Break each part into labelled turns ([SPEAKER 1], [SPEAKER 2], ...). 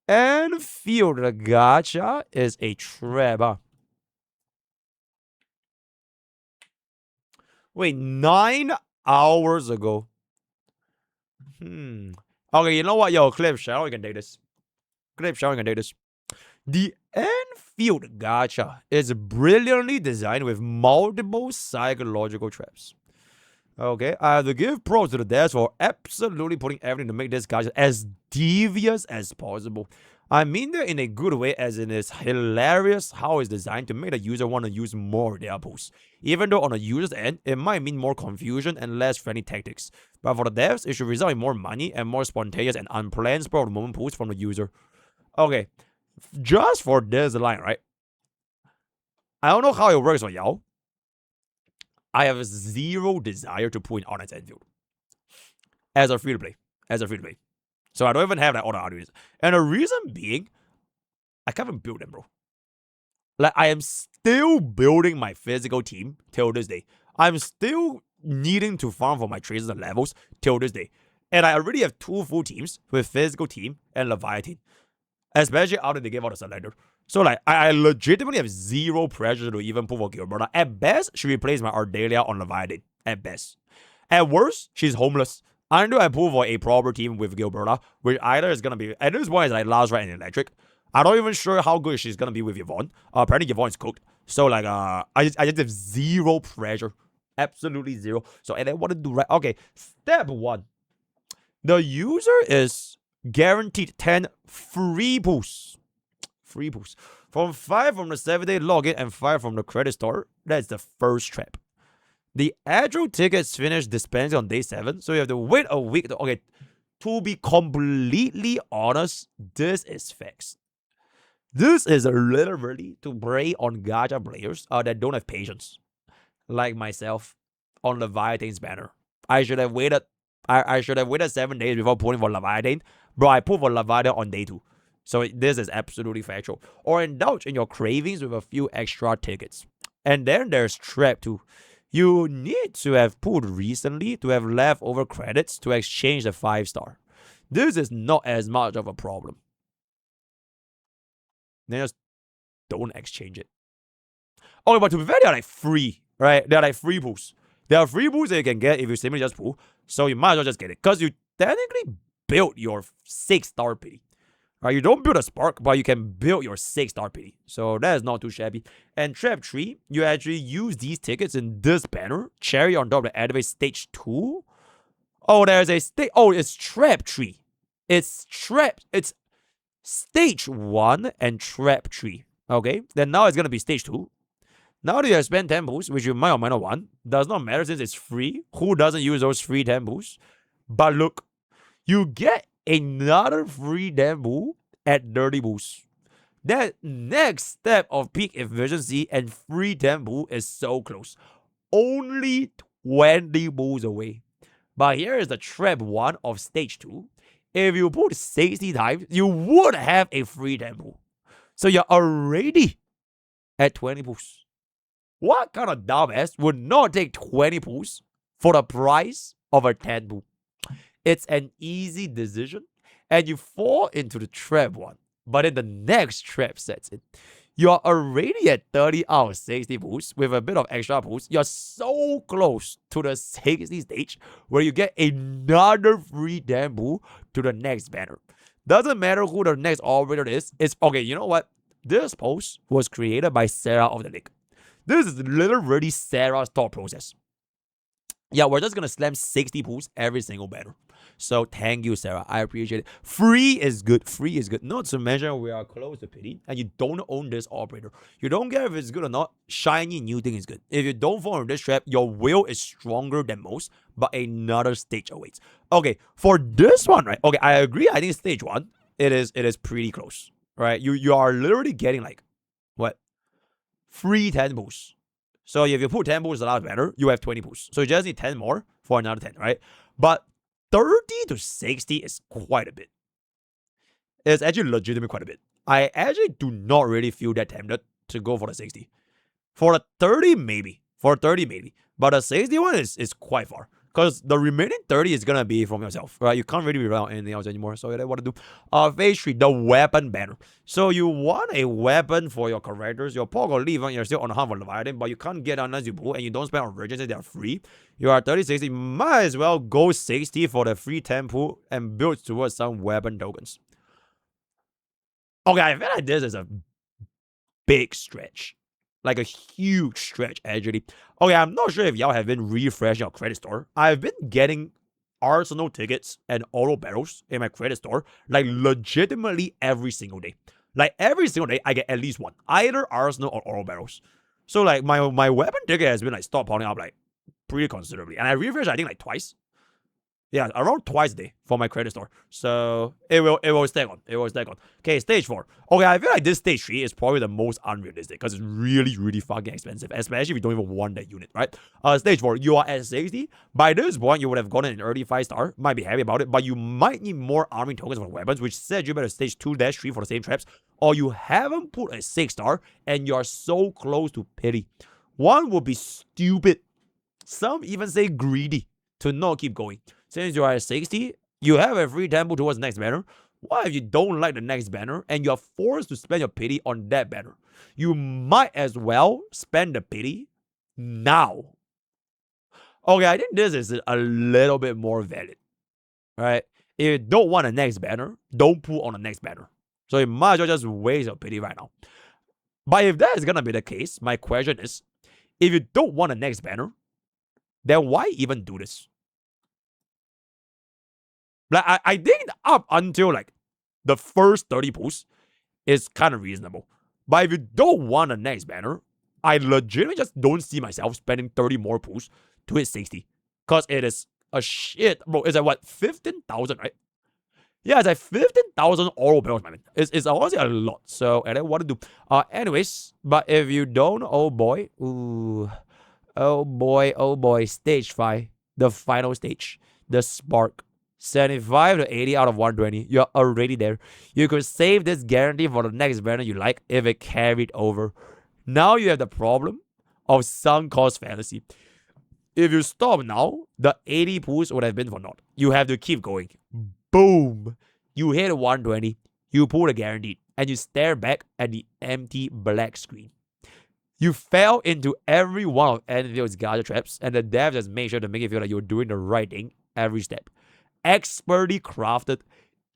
[SPEAKER 1] Enfield Gacha is a trap. Wait, 9 hours ago. Okay, you know what? Yo, Clip Shadow, you can take this. Clip Shadow, you can take this. The Endfield Gacha is brilliantly designed with multiple psychological traps. Okay, I have to give props to the devs for absolutely putting everything to make this gacha as devious as possible. I mean that in a good way, as in it's hilarious how it's designed to make the user want to use more of their posts. Even though on the user's end, it might mean more confusion and less friendly tactics. But for the devs, it should result in more money and more spontaneous and unplanned spur of the moment posts from the user. Okay, just for this line, right? I don't know how it works for y'all. I have zero desire to put in Honest Endfield as a free to play. So I don't even have like all the arguments. And the reason being, I can't even build them, bro. Like, I am still building my physical team till this day. I'm still needing to farm for my traces and levels till this day. And I already have 2 full teams with physical team and Leviathan. Especially after they gave out the selector. So like, I legitimately have zero pressure to even pull for Gilberta. At best, she replaced my Ardelia on Leviathan. At best. At worst, she's homeless. Until I pull for a proper team with Gilberta, which either is gonna be, at this point, is like Last Right and Electric. I'm not even sure how good she's gonna be with Yvonne. Apparently Yvonne is cooked. So like, I just have zero pressure. Absolutely zero. So, and I want to do right. Okay, step 1. The user is guaranteed 10 free pulls. Free pulls. From 5 from the 7-day login and 5 from the credit store. That's the first trap. The actual tickets finish dispensing on day 7, so you have to wait a week. To be completely honest, this is facts. This is literally to prey on gacha players that don't have patience, like myself, on Leviathan's banner. I should have waited. I should have waited 7 days before pulling for Leviathan. Bro, I pulled for Leviathan on day 2. So this is absolutely factual. Or indulge in your cravings with a few extra tickets. And then there's trap 2. You need to have pulled recently to have leftover credits to exchange the 5-star. This is not as much of a problem. Then just don't exchange it. Okay, but to be fair, they're like free, right? They're like free pulls. There are free pulls that you can get if you simply just pull. So you might as well just get it. Because you technically built your 6-star pity. Right, you don't build a spark, but you can build your 6-star pity. So that is not too shabby. And trap 3, you actually use these tickets in this banner. Cherry on top of the activate stage 2. Oh, there's a stage. Oh, it's trap 3. It's stage 1 and trap 3. Okay, then now it's gonna be stage 2. Now that you have spent 10 boosts, which you might or might not want, does not matter since it's free. Who doesn't use those free 10 boosts? But look, you get another free demo at 30 boosts. That next step of peak efficiency and free tempo is so close. Only 20 boosts away. But here is the trap 1 of stage 2. If you put 60 times, you would have a free tempo. So you're already at 20 boosts. What kind of dumbass would not take 20 boosts for the price of a 10 boost? It's an easy decision, and you fall into the trap 1. But then the next trap sets in. You're already at 30 out of 60 boosts with a bit of extra boost. You're so close to the 60 stage where you get another free demo to the next banner. Doesn't matter who the next operator is. It's okay, you know what? This post was created by Sarah of the League. This is literally Sarah's thought process. Yeah, we're just gonna slam 60 boosts every single banner. So thank you, Sarah. I appreciate it. Free is good. Free is good. Not to mention we are close to pity, and you don't own this operator. You don't care if it's good or not. Shiny new thing is good. If you don't fall into this trap, your will is stronger than most, but another stage awaits. Okay, for this one, right? Okay, I agree. I think stage 1, it is pretty close, right? You are literally getting like what? Free 10 boosts. So if you put 10 boosts a lot better, you have 20 boosts. So you just need 10 more for another 10, right? But 30 to 60 is quite a bit. It's actually legitimately quite a bit. I actually do not really feel that tempted to go for the 60. For the 30, maybe. For 30, maybe. But the 60 one is quite far. Because the remaining 30 is gonna be from yourself, right? You can't really rely on anything else anymore. So that's what to do. Phase 3, the weapon banner. So you want a weapon for your characters. Your Pokke leave on you're still on the hunt for Leviathan, but you can't get unless you pull and you don't spend on virgins, they are free. You are 30-60. Might as well go 60 for the free 10 pool and build towards some weapon tokens. Okay, I feel like this is a big stretch. Like a huge stretch, actually. Okay, I'm not sure if y'all have been refreshing your credit store. I've been getting Arsenal tickets and auto barrels in my credit store, like legitimately every single day. Like every single day, I get at least one, either Arsenal or auto barrels. So like my weapon ticket has been like stockpiling up like pretty considerably, and I refresh I think like twice. Yeah, around twice a day for my credit store. So it will stack on. It will stack on. Okay, stage 4. Okay, I feel like this stage 3 is probably the most unrealistic because it's really, really fucking expensive, especially if you don't even want that unit, right? Stage 4, you are at 60. By this point, you would have gotten an early 5-star. Might be happy about it, but you might need more arming tokens for weapons, which says you better stage 2-3 for the same traps, or you haven't put a 6-star and you're so close to pity. One would be stupid. Some even say greedy to not keep going. Since you are at 60, you have a free temple towards the next banner. What if you don't like the next banner and you're forced to spend your pity on that banner? You might as well spend the pity now. Okay, I think this is a little bit more valid. Right? If you don't want the next banner, don't pull on the next banner. So you might as well just waste your pity right now. But if that is going to be the case, my question is, if you don't want the next banner, then why even do this? Like I think up until like the first 30 pulls is kind of reasonable. But if you don't want the next banner, I legitimately just don't see myself spending 30 more pulls to hit 60. Because it is a shit. Bro, it's like what? 15,000, right? Yeah, it's like 15,000 oral barrels, man. It's honestly a lot. So, and then what to do? Anyways, but if you don't, oh boy. Ooh. Oh boy. Stage 5. The final stage. The spark. 75 to 80 out of 120. You're already there. You could save this guarantee for the next banner you like if it carried over. Now you have the problem of sunk cost fallacy. If you stop now, the 80 pulls would have been for naught. You have to keep going. Boom. You hit 120. You pull the guaranteed. And you stare back at the empty black screen. You fell into every one of Endfields Gacha traps, and the dev just made sure to make you feel like you're doing the right thing every step. Expertly crafted,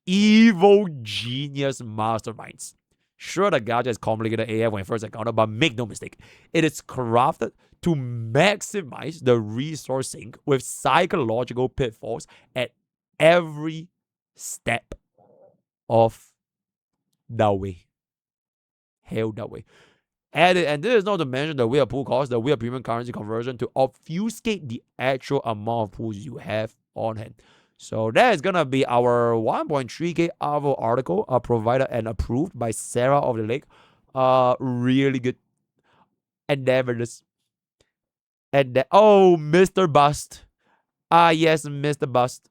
[SPEAKER 1] evil genius masterminds. Sure, the Gacha is complicated AF when first encountered, but make no mistake, it is crafted to maximize the resource sink with psychological pitfalls at every step of the way. Hell, that way. And this is not to mention the weird pool cost, the weird premium currency conversion to obfuscate the actual amount of pools you have on hand. So that is gonna be our 1.3k Avo article, provided and approved by Sarah of the Lake. Really good. Endeavorless. And oh, Mr. Bust. Yes, Mr. Bust.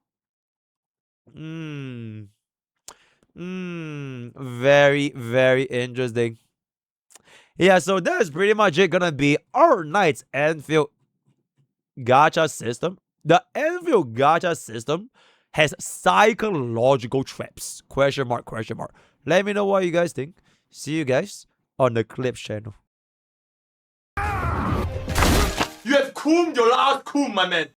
[SPEAKER 1] Very, very interesting. Yeah, so that's pretty much it. Gonna be our night's Endfield Gacha system. The Endfield Gacha system has psychological traps. Question mark, question mark. Let me know what you guys think. See you guys on the Clips channel. You have cooled your last cool, my man.